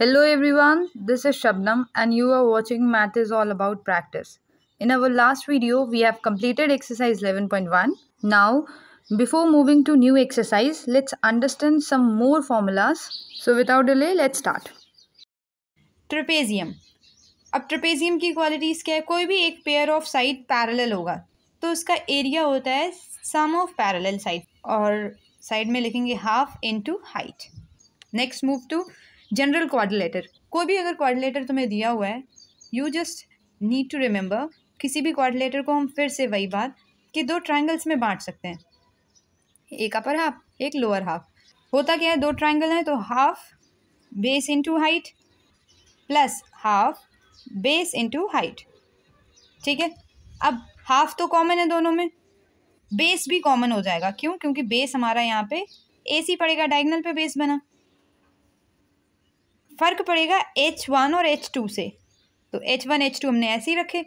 Hello everyone, this is Shabnam and you are watching Math is All About Practice. In our last video, we have completed exercise 11.1. Now, before moving to new exercise, let's understand some more formulas. So without delay, let's start. Trapezium. अब trapezium की qualities क्या है? कोई भी एक pair of side parallel होगा तो उसका एरिया होता है सम ऑफ पैरेलल साइड और साइड में लिखेंगे half into height. Next move to general quadrilateral. कोई भी अगर क्वाड्रिलेटर तुम्हें दिया हुआ है, you just need to remember, किसी भी क्वाड्रिलेटर को हम फिर से वही बात कि दो ट्रायंगल्स में बांट सकते हैं, एक अपर हाफ एक लोअर हाफ. होता क्या है, दो ट्रायंगल हैं तो half base into height plus half base into height. ठीक है, अब हाफ तो कॉमन है दोनों में, बेस भी कॉमन हो जाएगा. क्यों? क्योंकि बेस हमारा यहाँ पे AC पड़ेगा, डायगोनल पे बेस बना. फर्क पड़ेगा H1 और H2 से, तो H1 H2 हमने ऐसे ही रखे,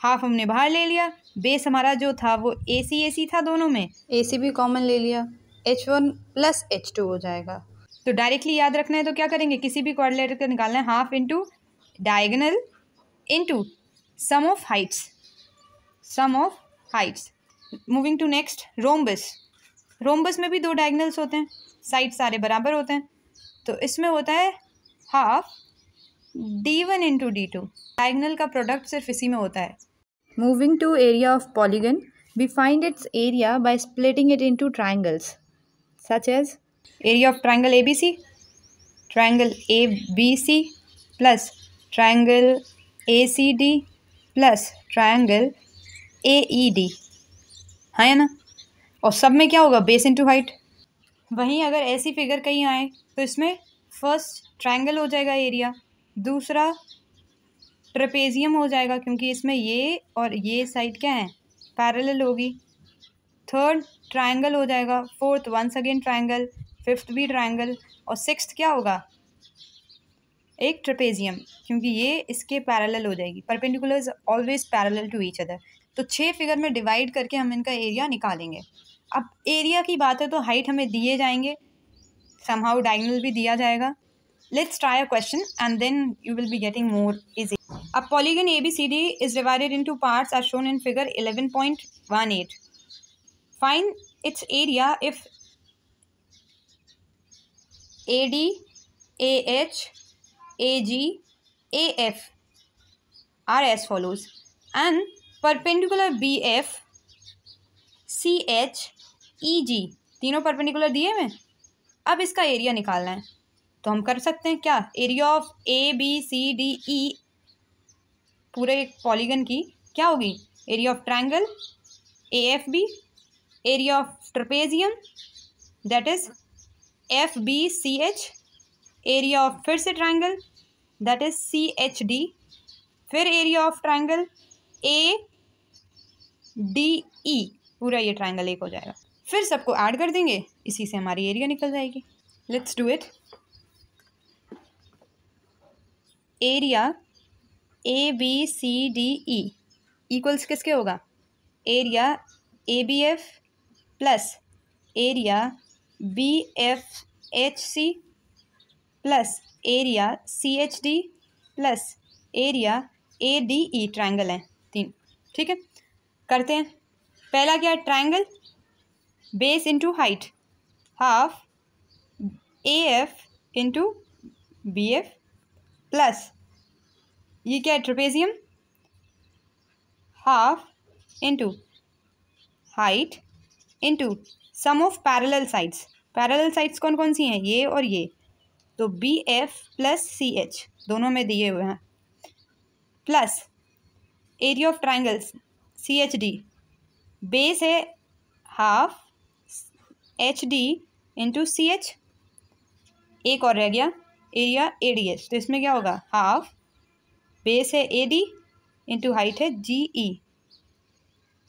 हाफ हमने बाहर ले लिया. बेस हमारा जो था वो AC था, दोनों में AC भी कॉमन ले लिया, H1 प्लस H2 हो जाएगा. तो डायरेक्टली याद रखना है तो क्या करेंगे, किसी भी क्वाड्रिलेटर का निकालना है, half into diagonal into sum of heights. Moving to next, rhombus. Rhombus में भी दो डायगोनल्स होते हैं, साइड सारे बराबर होते हैं, तो इसमें होता है half D1 into D2. Diagonal का प्रोडक्ट सिर्फ इसी में होता है. Moving to area of polygon, we find its area by splitting it into triangles such as area of triangle ABC, triangle ABC plus triangle ACD plus triangle AED. है ना? और सब में क्या होगा, बेस इनटू हाइट. वहीं अगर ऐसी फिगर कहीं आए तो इसमें फर्स्ट ट्रायंगल हो जाएगा एरिया, दूसरा ट्रेपेजियम हो जाएगा क्योंकि इसमें ये और ये साइड क्या है, पैरेलल होगी. थर्ड ट्रायंगल हो जाएगा, fourth once again triangle, fifth भी ट्रायंगल, और सिक्स्थ क्या होगा, एक ट्रेपेजियम, क्योंकि ये इसके पैरेलल हो जाएगी. Perpendiculars always parallel to each other. तो 6 फिगर में डिवाइड करके हम इनका एरिया निकालेंगे. अब एरिया की बात है तो हाइट हमें दिए जाएंगे, समहाउ डायगोनल भी दिया जाएगा. Let's try a question and then you will be getting more easy. A polygon ABCD is divided into parts as shown in figure 11.18. Find its area if AD, AH, AG, AF are as follows and perpendicular BF, CH, EG तीनों perpendicular दिए हुए. अब इसका area निकालना है तो हम कर सकते हैं क्या, एरिया ऑफ ABCDE पूरे पॉलीगन की क्या होगी, area of triangle AFB, area of trapezium that is FBCH, area of फिर से ट्रायंगल दैट इज CHD, फिर एरिया ऑफ ट्रायंगल ADE. पूरा ये ट्रायंगल एक हो जाएगा. फिर सबको ऐड कर देंगे, इसी से हमारी एरिया निकल जाएगी. Let's do it. Area ABCDE equals किसके होगा, area ABF plus area BFHC plus area CHD plus area ADE. Triangle हैं 3. ठीक है, करते हैं. पहला क्या है, triangle base into height, half AF into BF plus ये क्या है, trapezium, half into height into sum of parallel sides. Parallel sides कौन कौन सी हैं, ये और ये, तो BF प्लस CH दोनों में दिए हुए हैं, plus area of triangles CHD, base है हाफ HD इंटू CH, एक और रह गया एरिया ADS, तो इसमें क्या होगा, हाफ बेस है AD इंटू हाइट है GE.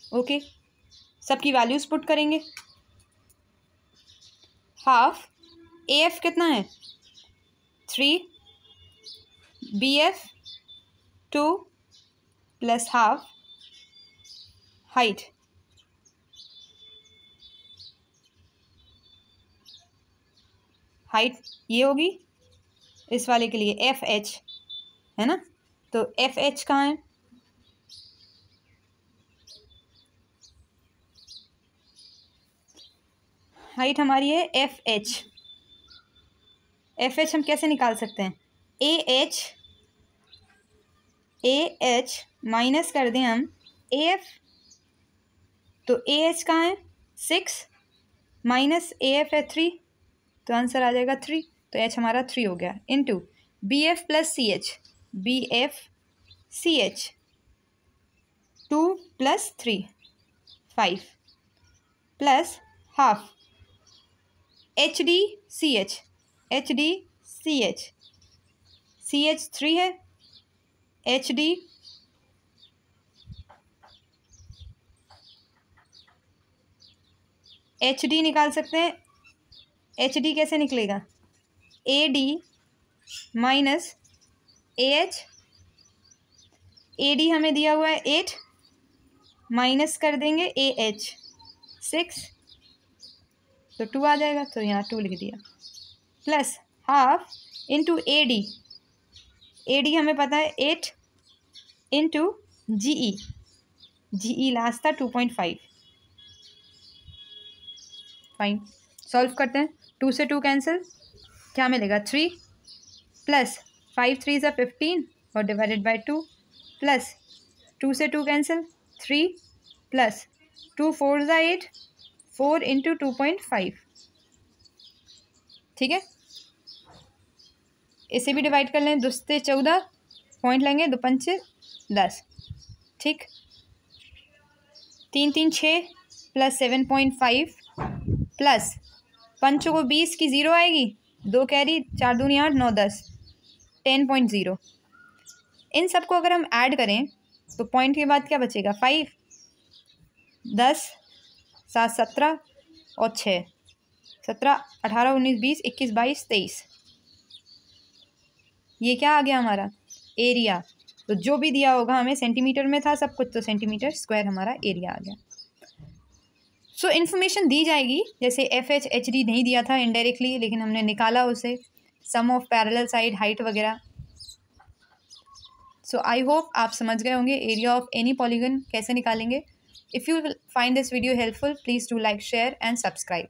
ओके, सबकी वैल्यूज पुट करेंगे. हाफ AF कितना है 3, BF 2 प्लस हाफ हाइट ये होगी इस वाले के लिए एफ एच है ना, तो एफ एच कहाँ है, हाइट हमारी है एफ एच। एफ एच हम कैसे निकाल सकते हैं, ए एच माइनस कर दें हम ए एफ, तो ए एच कहाँ है 6 माइनस ए एफ है 3, तो आंसर आ जाएगा 3, तो एच हमारा 3 हो गया, into B F plus C H, B F C H 2 plus 3 5 plus half H D C H, H D C H, C H 3 है, एच डी एच डी निकाल सकते हैं, एच डी कैसे निकलेगा, A D minus A H, A D हमें दिया हुआ है 8 माइनस कर देंगे ए एच 6, तो 2 आ जाएगा, तो यहाँ 2 लिख दिया, plus half into A D हमें पता है 8 इंटू जी ई लास्ट था 2.5, फाइन, सॉल्व करते हैं, 2 से 2 कैंसिल, क्या मिलेगा 3 प्लस 5 3 ज़ा 15 और डिवाइडेड बाई 2 प्लस 2 से 2 कैंसिल 3 प्लस 2 4 ज़ा 8, 4 इंटू 2.5, ठीक है, इसे भी डिवाइड कर लें, 2 से 14 पॉइंट लेंगे, 2 पंचे 10, ठीक, 3 3 6 प्लस 7.5 प्लस पंचों को 20 की 0 आएगी, 2 कैरी 4 दूनी 8 9 10 10.0, इन सबको अगर हम ऐड करें तो पॉइंट के बाद क्या बचेगा 5 10 7 17 और 6 17 18 19 20 21 22 23, ये क्या आ गया हमारा एरिया, तो जो भी दिया होगा हमें सेंटीमीटर में था सब कुछ, तो सेंटीमीटर स्क्वायर हमारा एरिया आ गया। सो इन्फॉर्मेशन दी जाएगी, जैसे एफ एच एच डी नहीं दिया था इनडायरेक्टली, लेकिन हमने निकाला उसे, सम ऑफ पैरेलल साइड हाइट वगैरह। सो आई होप आप समझ गए होंगे एरिया ऑफ एनी पॉलीगन कैसे निकालेंगे। If you find this video helpful, please do like, share and subscribe.